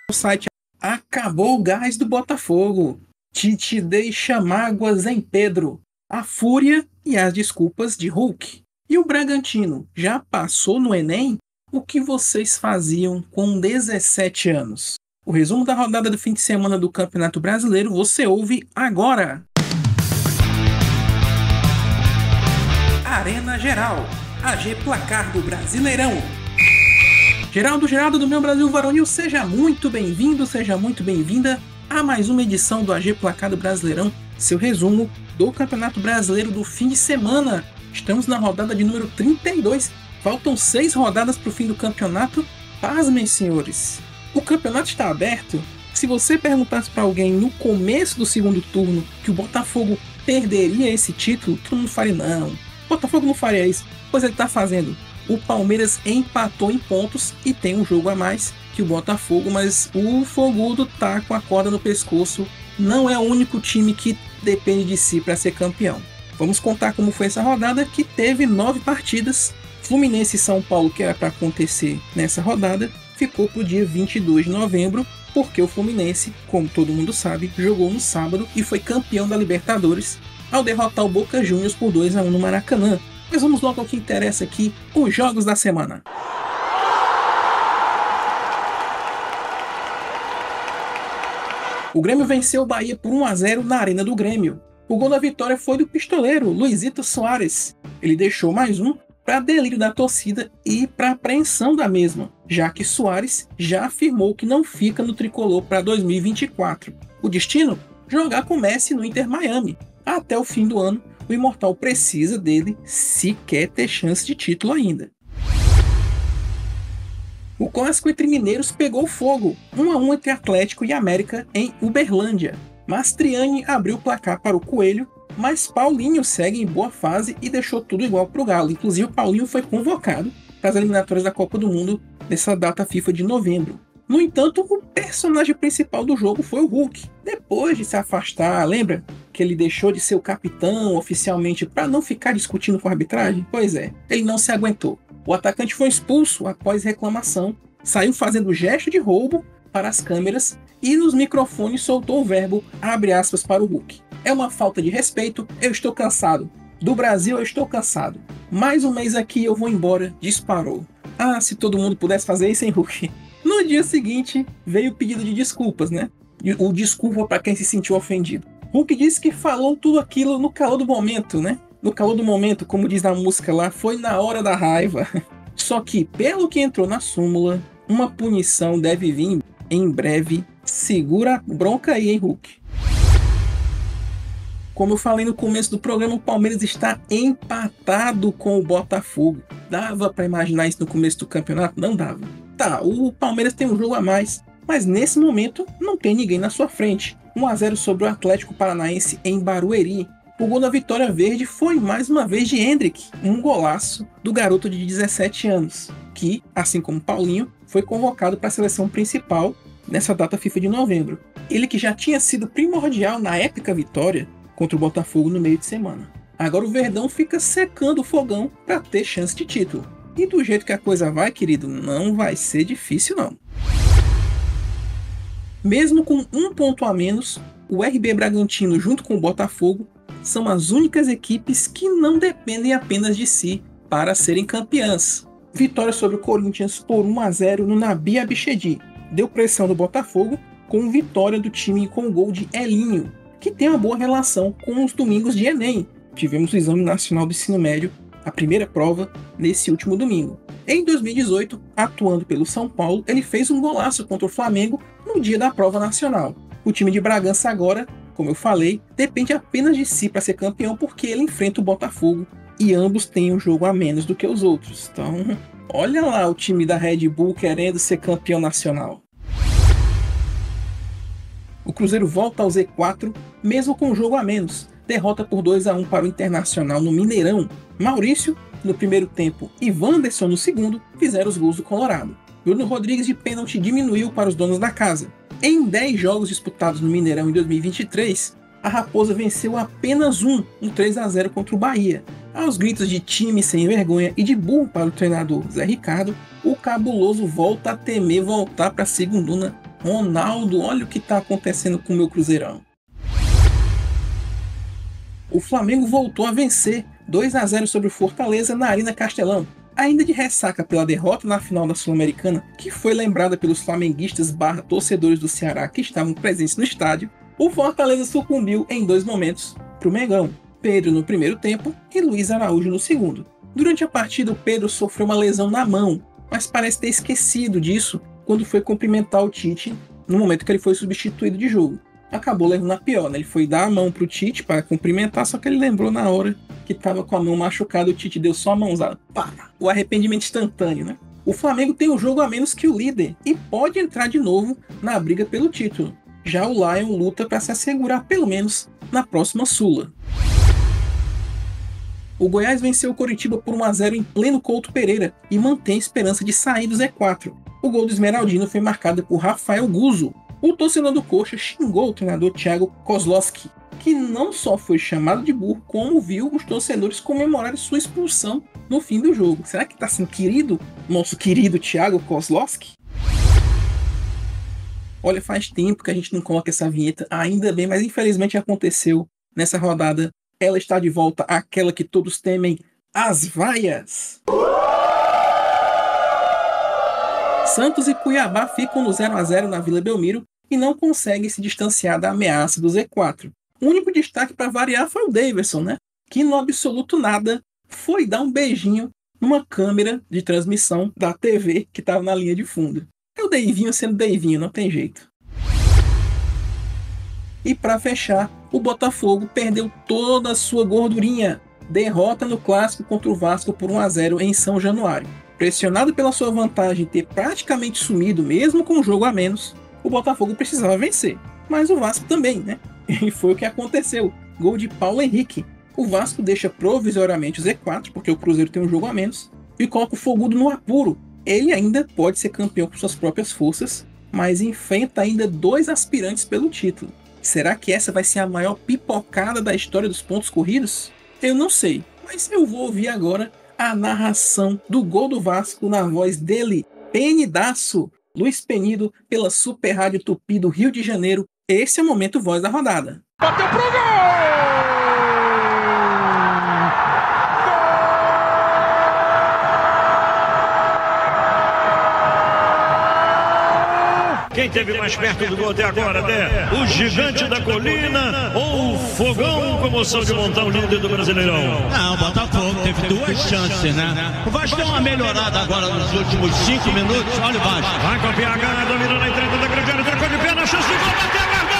O site acabou o gás do Botafogo. Tite deixa mágoas em Pedro. A fúria e as desculpas de Hulk. E o Bragantino já passou no Enem? O que vocês faziam com 17 anos? O resumo da rodada do fim de semana do Campeonato Brasileiro você ouve agora. Arena Geral. AG Placar do Brasileirão. Geraldo do meu Brasil Varonil, seja muito bem-vindo, seja muito bem-vinda a mais uma edição do AG Placar do Brasileirão, seu resumo do Campeonato Brasileiro do fim de semana. Estamos na rodada de número 32, faltam 6 rodadas para o fim do campeonato. Pasmem, senhores, o campeonato está aberto. Se você perguntasse para alguém no começo do segundo turno que o Botafogo perderia esse título, todo mundo faria não. O Botafogo não faria isso, pois ele está fazendo. O Palmeiras empatou em pontos e tem um jogo a mais que o Botafogo, mas o Fogudo tá com a corda no pescoço. Não é o único time que depende de si para ser campeão. Vamos contar como foi essa rodada, que teve 9 partidas. Fluminense e São Paulo, que era para acontecer nessa rodada, ficou para o dia 22 de novembro, porque o Fluminense, como todo mundo sabe, jogou no sábado e foi campeão da Libertadores ao derrotar o Boca Juniors por 2-1 no Maracanã. Mas vamos logo ao que interessa aqui, os jogos da semana. O Grêmio venceu o Bahia por 1-0 na Arena do Grêmio. O gol da vitória foi do pistoleiro, Luizito Soares. Ele deixou mais um para delírio da torcida e para apreensão da mesma, já que Soares já afirmou que não fica no tricolor para 2024. O destino? Jogar com Messi no Inter Miami. Até o fim do ano, o Imortal precisa dele se quer ter chance de título ainda. O clássico entre mineiros pegou fogo, 1-1 entre Atlético e América em Uberlândia. Mastriani abriu o placar para o Coelho, mas Paulinho segue em boa fase e deixou tudo igual para o Galo. Inclusive, o Paulinho foi convocado para as eliminatórias da Copa do Mundo nessa data FIFA de novembro. No entanto, o personagem principal do jogo foi o Hulk. Depois de se afastar, lembra que ele deixou de ser o capitão oficialmente para não ficar discutindo com a arbitragem? Pois é, ele não se aguentou. O atacante foi expulso após reclamação, saiu fazendo gesto de roubo para as câmeras e nos microfones soltou o verbo, abre aspas, para o Hulk. É uma falta de respeito, eu estou cansado. Do Brasil eu estou cansado. Mais um mês aqui eu vou embora, disparou. Ah, se todo mundo pudesse fazer isso, hein, Hulk? No dia seguinte, veio o pedido de desculpas, né? O desculpa para quem se sentiu ofendido. Hulk disse que falou tudo aquilo no calor do momento, né? No calor do momento, como diz na música lá, foi na hora da raiva. Só que, pelo que entrou na súmula, uma punição deve vir em breve. Segura a bronca aí, hein, Hulk? Como eu falei no começo do programa, o Palmeiras está empatado com o Botafogo. Dava para imaginar isso no começo do campeonato? Não dava. Tá, o Palmeiras tem um jogo a mais, mas nesse momento não tem ninguém na sua frente. 1-0 sobre o Atlético Paranaense em Barueri. O gol da vitória verde foi mais uma vez de Hendrick, um golaço do garoto de 17 anos, que, assim como Paulinho, foi convocado para a seleção principal nessa data FIFA de novembro. Ele que já tinha sido primordial na épica vitória contra o Botafogo no meio de semana. Agora o Verdão fica secando o fogão para ter chance de título. E do jeito que a coisa vai, querido, não vai ser difícil não. Mesmo com um ponto a menos, o RB Bragantino junto com o Botafogo são as únicas equipes que não dependem apenas de si para serem campeãs. Vitória sobre o Corinthians por 1-0 no Nabi Abichedi. Deu pressão do Botafogo com vitória do time com o gol de Elinho, que tem uma boa relação com os domingos de Enem. Tivemos o Exame Nacional do Ensino Médio, a primeira prova, nesse último domingo. Em 2018, atuando pelo São Paulo, ele fez um golaço contra o Flamengo no dia da prova nacional. O time de Bragança agora, como eu falei, depende apenas de si para ser campeão, porque ele enfrenta o Botafogo e ambos têm um jogo a menos do que os outros. Então, olha lá o time da Red Bull querendo ser campeão nacional. O Cruzeiro volta ao Z4, mesmo com um jogo a menos. Derrota por 2-1 para o Internacional no Mineirão. Maurício no primeiro tempo e Wanderson no segundo fizeram os gols do Colorado. Bruno Rodrigues de pênalti diminuiu para os donos da casa. Em 10 jogos disputados no Mineirão em 2023, a Raposa venceu apenas um 3-0 contra o Bahia. Aos gritos de time sem vergonha e de burro para o treinador Zé Ricardo, o cabuloso volta a temer voltar para a segundona Ronaldo, olha o que tá acontecendo com o meu Cruzeirão. O Flamengo voltou a vencer 2-0 sobre o Fortaleza na Arena Castelão, ainda de ressaca pela derrota na final da Sul-Americana, que foi lembrada pelos flamenguistas / torcedores do Ceará que estavam presentes no estádio. O Fortaleza sucumbiu em 2 momentos para o Mengão, Pedro no primeiro tempo e Luiz Araújo no segundo. Durante a partida, o Pedro sofreu uma lesão na mão, mas parece ter esquecido disso quando foi cumprimentar o Tite no momento que ele foi substituído de jogo. Acabou levando a pior, né? Ele foi dar a mão pro Tite para cumprimentar, só que ele lembrou na hora que tava com a mão machucada, o Tite deu só a mãozada. Pá! O arrependimento instantâneo, né? O Flamengo tem um jogo a menos que o líder e pode entrar de novo na briga pelo título. Já o Lion luta para se assegurar pelo menos na próxima Sula. O Goiás venceu o Coritiba por 1-0 em pleno Couto Pereira e mantém a esperança de sair do Z4. O gol do Esmeraldino foi marcado por Rafael Guzzo. O torcedor do Coxa xingou o treinador Thiago Kozlowski, que não só foi chamado de burro, como viu os torcedores comemorarem sua expulsão no fim do jogo. Será que está sendo querido nosso querido Thiago Kozlowski? Olha, faz tempo que a gente não coloca essa vinheta, ainda bem, mas infelizmente aconteceu nessa rodada. Ela está de volta, aquela que todos temem, as vaias. Santos e Cuiabá ficam no 0-0 na Vila Belmiro e não conseguem se distanciar da ameaça do Z4. O único destaque para variar foi o Daverson, né? Que no absoluto nada foi dar um beijinho numa câmera de transmissão da TV que estava na linha de fundo. É o Deivinho sendo Deivinho, não tem jeito. E para fechar, o Botafogo perdeu toda a sua gordurinha. Derrota no clássico contra o Vasco por 1-0 em São Januário. Pressionado pela sua vantagem ter praticamente sumido mesmo com um jogo a menos, o Botafogo precisava vencer. Mas o Vasco também, né? E foi o que aconteceu. Gol de Paulo Henrique. O Vasco deixa provisoriamente o Z4, porque o Cruzeiro tem um jogo a menos, e coloca o Fogudo no apuro. Ele ainda pode ser campeão por suas próprias forças, mas enfrenta ainda 2 aspirantes pelo título. Será que essa vai ser a maior pipocada da história dos pontos corridos? Eu não sei, mas eu vou ouvir agora a narração do gol do Vasco na voz dele, Penidaço, Luiz Penido, pela Super Rádio Tupi do Rio de Janeiro. Esse é o momento voz da rodada. Bateu pro gol! Quem esteve mais perto do gol até agora, né? O Gigante da Colina ou o Fogão, comoção de montar o líder do Brasileirão? Não, o Botafogo teve 2 chances, né? O Vasco deu uma melhorada agora nos últimos 5 minutos. Olha o Vasco. Vai com o PH, dominando a entrada da grande área, trocou de pé na chance de gol, bateu a guarda!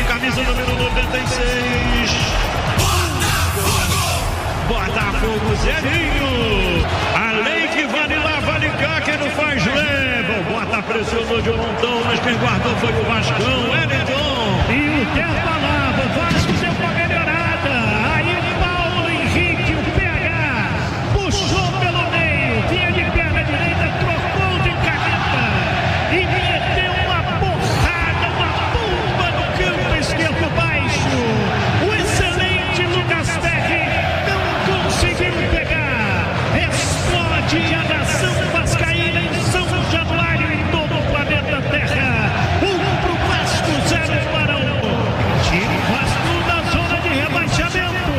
Camisa número 96. Botafogo Zerinho. A lei que vale lá, vale cá, quem não faz leva. O Bota pressionou de um montão, mas quem guardou foi o Vascão, Wellington. E o tempo falava, o Vasco deu uma melhorada. Aí o Paulo Henrique, o PH, puxou pelo meio, vinha de perna direita, trocou de caneta e meteu uma porrada, uma bomba no campo esquerdo baixo. O excelente Lucas Perry não conseguiu pegar. Explode a nação vascaína em São Januário e todo o planeta Terra. 1 pro Vasco, 0 para o time Vasco na zona de rebaixamento.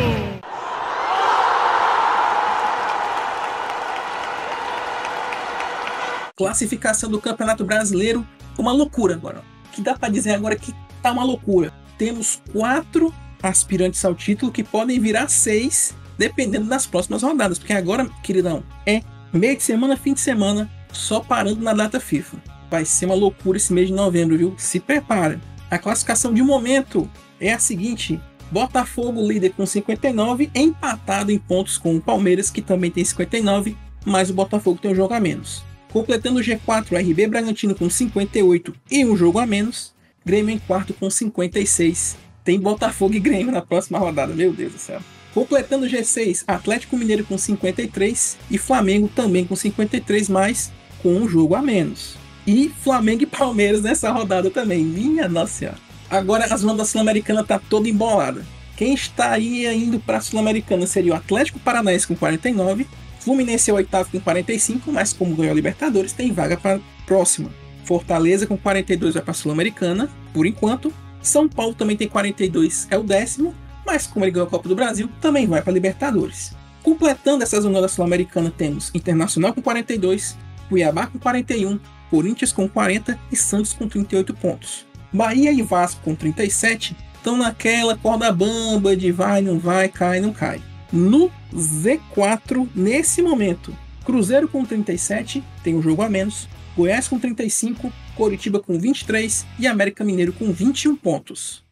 Classificação do Campeonato Brasileiro, uma loucura agora. que dá para dizer agora que tá uma loucura. Temos 4 aspirantes ao título que podem virar 6, dependendo das próximas rodadas. Porque agora, queridão, é meio de semana, fim de semana, só parando na data FIFA. Vai ser uma loucura esse mês de novembro, viu? Se prepara. A classificação de momento é a seguinte: Botafogo líder com 59, empatado em pontos com o Palmeiras, que também tem 59, mas o Botafogo tem um jogo a menos. Completando o G4, o RB Bragantino com 58 e um jogo a menos. Grêmio em quarto com 56. Tem Botafogo e Grêmio na próxima rodada, meu Deus do céu. Completando o G6, Atlético Mineiro com 53 e Flamengo também com 53, mas com um jogo a menos. E Flamengo e Palmeiras nessa rodada também, minha nossa senhora. Agora a zona da Sul-Americana tá toda embolada. Quem estaria indo para a Sul-Americana seria o Atlético Paranaense com 49, Fluminense é o oitavo com 45, mas como ganhou a Libertadores, tem vaga para a próxima. Fortaleza com 42 vai para a Sul-Americana, por enquanto. São Paulo também tem 42, é o 10º, mas como ele ganhou a Copa do Brasil, também vai para a Libertadores. Completando essa zona da Sul-Americana, temos Internacional com 42, Cuiabá com 41, Corinthians com 40 e Santos com 38 pontos. Bahia e Vasco com 37 estão naquela corda bamba de vai, não vai, cai, não cai. No Z4, nesse momento, Cruzeiro com 37, tem um jogo a menos, Goiás com 35, Coritiba com 23 e América Mineiro com 21 pontos.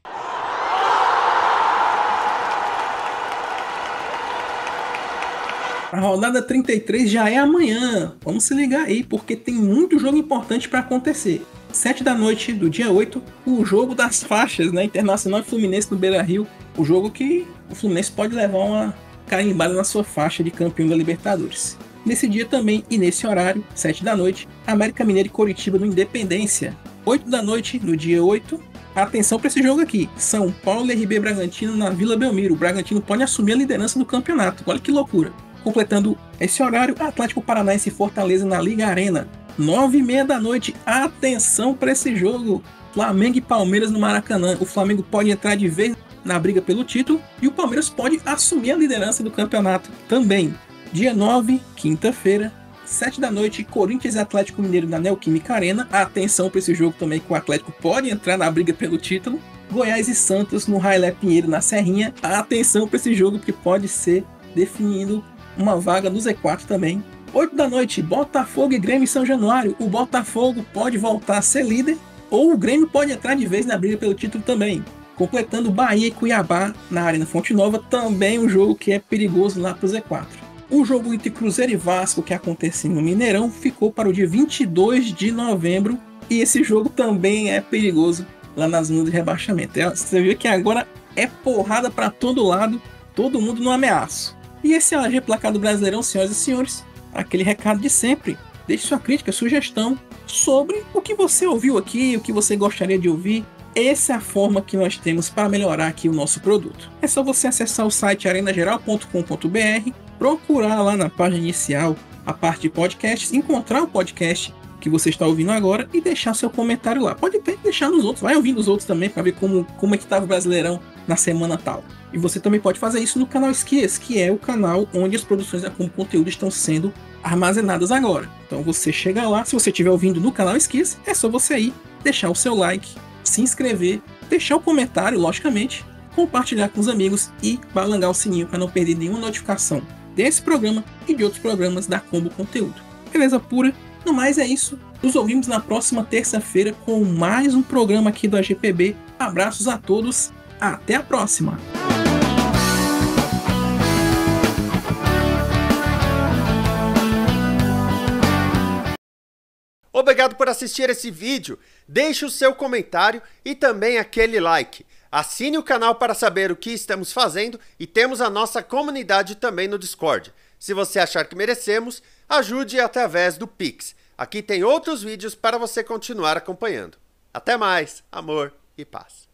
A rodada 33 já é amanhã, vamos se ligar aí, porque tem muito jogo importante para acontecer. 7 da noite do dia 8, o jogo das faixas, né? Internacional e Fluminense no Beira-Rio, o jogo que o Fluminense pode levar uma carimbada na sua faixa de campeão da Libertadores. Nesse dia também, e nesse horário, 7 da noite, América Mineiro e Coritiba no Independência. 8 da noite, no dia 8, atenção para esse jogo aqui, São Paulo e RB Bragantino na Vila Belmiro. O Bragantino pode assumir a liderança do campeonato, olha que loucura. Completando esse horário, Atlético Paranaense e Fortaleza na Liga Arena. 9h30 da noite, atenção para esse jogo, Flamengo e Palmeiras no Maracanã. O Flamengo pode entrar de vez na briga pelo título e o Palmeiras pode assumir a liderança do campeonato também. Dia 9, quinta-feira, 7 da noite, Corinthians e Atlético Mineiro na Neoquímica Arena. Atenção para esse jogo também, que o Atlético pode entrar na briga pelo título. Goiás e Santos no Railé Pinheiro na Serrinha. Atenção para esse jogo, que pode ser definindo uma vaga no Z4 também. 8 da noite, Botafogo e Grêmio em São Januário. O Botafogo pode voltar a ser líder, ou o Grêmio pode entrar de vez na briga pelo título também. Completando Bahia e Cuiabá na Arena Fonte Nova, também um jogo que é perigoso lá para o Z4. O jogo entre Cruzeiro e Vasco, que aconteceu no Mineirão, ficou para o dia 22 de novembro, e esse jogo também é perigoso lá na zona de rebaixamento. Você vê que agora é porrada para todo lado, todo mundo no ameaço. E esse é o AG Placar do Brasileirão, senhoras e senhores. Aquele recado de sempre. Deixe sua crítica, sugestão sobre o que você ouviu aqui, o que você gostaria de ouvir. Essa é a forma que nós temos para melhorar aqui o nosso produto. É só você acessar o site arenageral.com.br, procurar lá na página inicial a parte de podcasts, encontrar o podcast que você está ouvindo agora e deixar seu comentário lá. Pode até deixar nos outros, vai ouvindo os outros também para ver como é que estava o Brasileirão na semana tal. E você também pode fazer isso no canal Esquias, que é o canal onde as produções da Combo Conteúdo estão sendo armazenadas agora. Então você chega lá, se você estiver ouvindo no canal Esquias, é só você ir, deixar o seu like, se inscrever, deixar o comentário, logicamente, compartilhar com os amigos e balangar o sininho para não perder nenhuma notificação desse programa e de outros programas da Combo Conteúdo. Beleza pura? No mais é isso. Nos ouvimos na próxima terça-feira com mais um programa aqui do AGPB. Abraços a todos. Até a próxima! Obrigado por assistir esse vídeo. Deixe o seu comentário e também aquele like. Assine o canal para saber o que estamos fazendo e temos a nossa comunidade também no Discord. Se você achar que merecemos, ajude através do Pix. Aqui tem outros vídeos para você continuar acompanhando. Até mais, amor e paz.